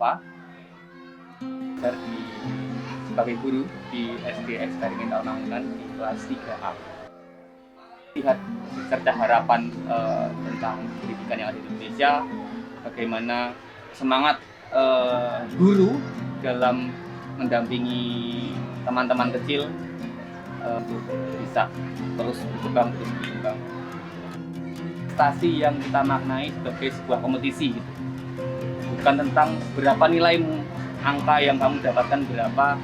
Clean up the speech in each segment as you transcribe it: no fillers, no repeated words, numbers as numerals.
Nova sebagai guru di SD Eksperimental Mangunan di kelas 3A. Lihat serta harapan tentang pendidikan yang ada di Indonesia, bagaimana semangat guru dalam mendampingi teman-teman kecil untuk bisa terus berkembang, terus berkembang. Prestasi yang kita maknai sebagai sebuah kompetisi, gitu. Bukan tentang berapa nilaimu, angka yang kamu dapatkan berapa,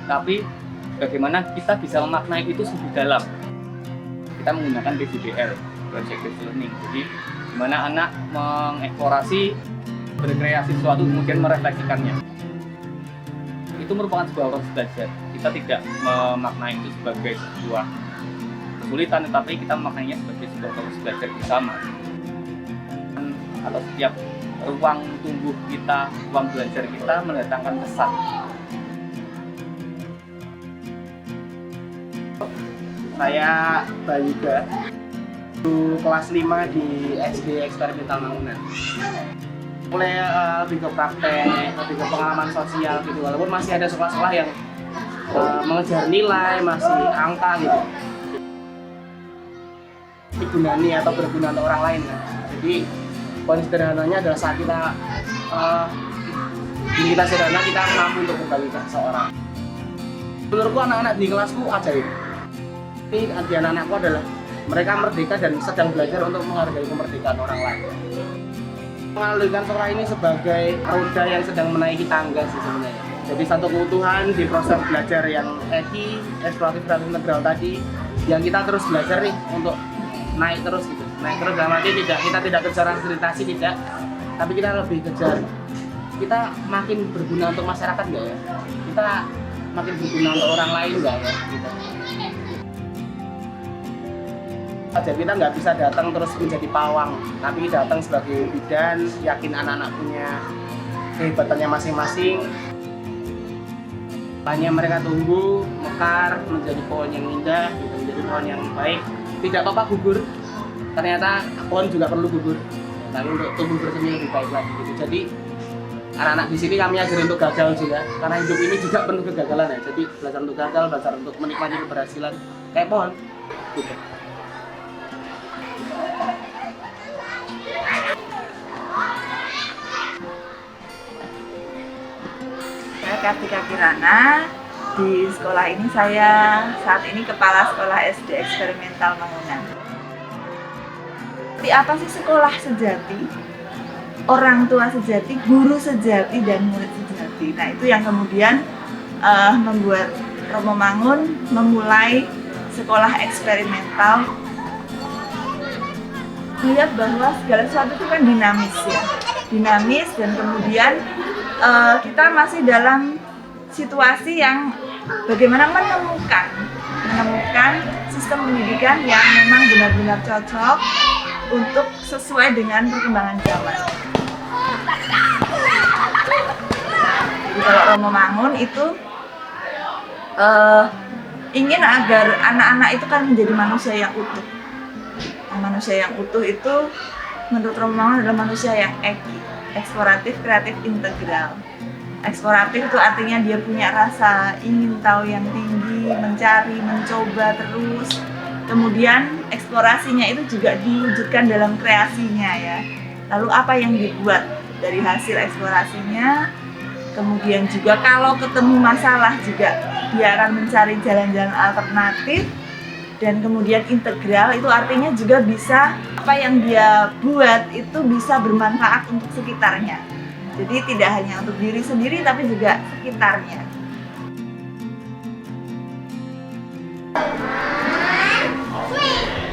tapi bagaimana kita bisa memaknai itu lebih dalam. Kita menggunakan PBBL, Project Based Learning. Jadi, di mana anak mengeksplorasi, berkreasi sesuatu, kemudian merefleksikannya. Itu merupakan sebuah proses belajar. Kita tidak memaknai itu sebagai sebuah kesulitan, tetapi kita memaknainya sebagai sebuah proses belajar bersama. Atau setiap ruang tumbuh kita, ruang belajar kita mendatangkan kesan. Saya Bayuga, kelas 5 di SD Eksperimental Mangunan. Mulai lebih ke praktek, lebih ke pengalaman sosial gitu, walaupun masih ada sekolah-sekolah yang mengejar nilai, masih angka gitu. Digunani atau berguna untuk orang lain kan. Jadi poin sederhananya adalah saat kita diri kita sederhana, kita mampu untuk membagikan seseorang. Menurutku anak-anak di kelasku ajaib. Ini di anak-anakku adalah mereka merdeka dan sedang belajar untuk menghargai kemerdekaan orang lain. Mengalihkan sekolah ini sebagai roda yang sedang menaiki tangga sih sebenarnya. Jadi satu keutuhan di proses belajar yang eksploratif dan integral tadi, yang kita terus belajar nih untuk naik terus gitu. Naik terus dalam arti kita tidak kejar akreditasi, tidak, tapi kita lebih kejar kita makin berguna untuk masyarakat nggak ya? Kita makin berguna untuk orang lain nggak ya? Gitu. Jadi kita nggak bisa datang terus menjadi pawang, tapi datang sebagai bidan, yakin anak-anak punya kehebatannya masing-masing. Hanya mereka tumbuh, mekar, menjadi pohon yang indah, gitu, menjadi pohon yang baik. Tidak apa-apa gugur, ternyata pohon juga perlu gugur, tapi untuk tumbuh bersemi lebih baik lagi. Gitu. Jadi anak-anak di sini kami ajarin untuk gagal juga, karena hidup ini juga penuh kegagalan ya. Jadi belajar untuk gagal, belajar untuk menikmati keberhasilan, kayak pohon. Gitu. Saya Kartika Kirana. Di sekolah ini saya saat ini kepala sekolah SD Eksperimental Mangunan. Seperti apa sih sekolah sejati? Orang tua sejati, guru sejati, dan murid sejati. Nah, itu yang kemudian membuat Romo Mangun memulai sekolah eksperimental. Lihat bahwa segala sesuatu itu kan dinamis ya, dinamis, dan kemudian kita masih dalam situasi yang bagaimana menemukan sistem pendidikan yang memang benar-benar cocok untuk sesuai dengan perkembangan zaman. Jadi kalau Romo Mangun itu ingin agar anak-anak itu kan menjadi manusia yang utuh. Manusia yang utuh itu menurut Romo Mangun adalah manusia yang eksploratif, kreatif, integral. Eksploratif itu artinya dia punya rasa ingin tahu yang tinggi, mencari, mencoba terus. Kemudian eksplorasinya itu juga diwujudkan dalam kreasinya ya. Lalu apa yang dibuat dari hasil eksplorasinya? Kemudian juga kalau ketemu masalah juga dia akan mencari jalan-jalan alternatif. Dan kemudian integral itu artinya juga bisa apa yang dia buat itu bisa bermanfaat untuk sekitarnya. Jadi tidak hanya untuk diri sendiri tapi juga sekitarnya.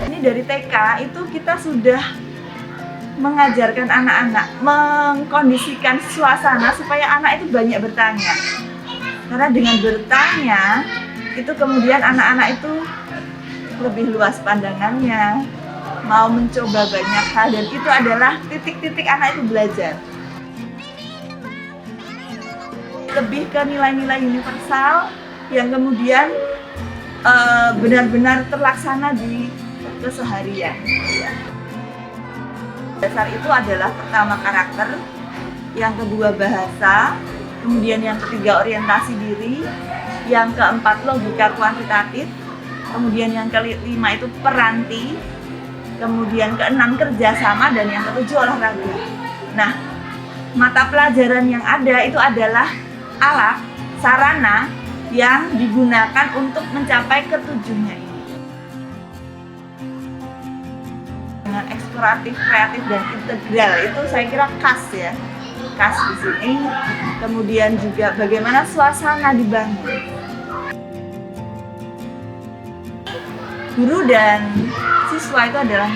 Ini dari TK itu kita sudah mengajarkan anak-anak, mengkondisikan suasana supaya anak itu banyak bertanya. Karena dengan bertanya itu kemudian anak-anak itu lebih luas pandangannya, mau mencoba banyak hal, dan itu adalah titik-titik anak itu belajar. Lebih ke nilai-nilai universal yang kemudian benar-benar terlaksana di keseharian. Dasar itu adalah pertama karakter, yang kedua bahasa, kemudian yang ketiga orientasi diri, yang keempat logika kuantitatif, kemudian yang kelima itu peranti, kemudian keenam kerjasama, dan yang ketujuh olahraga. Nah, mata pelajaran yang ada itu adalah alat, sarana yang digunakan untuk mencapai ketujuhnya ini. Dengan eksploratif, kreatif, dan integral itu saya kira khas ya, khas di sini. Kemudian juga bagaimana suasana dibangun. Guru dan siswa itu adalah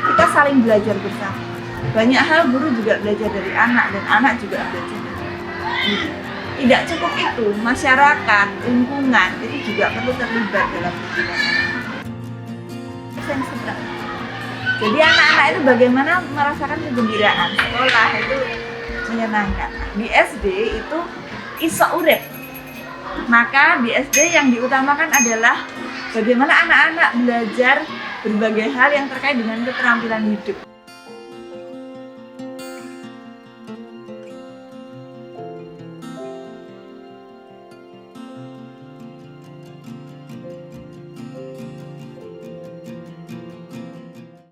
kita saling belajar bersama. Banyak hal guru juga belajar dari anak dan anak juga belajar dari guru. Tidak cukup itu, masyarakat, lingkungan itu juga perlu terlibat dalam pendidikan. Jadi anak-anak itu bagaimana merasakan kegembiraan, sekolah itu menyenangkan. Di SD itu iso urip. Maka di SD yang diutamakan adalah bagaimana anak-anak belajar berbagai hal yang terkait dengan keterampilan hidup.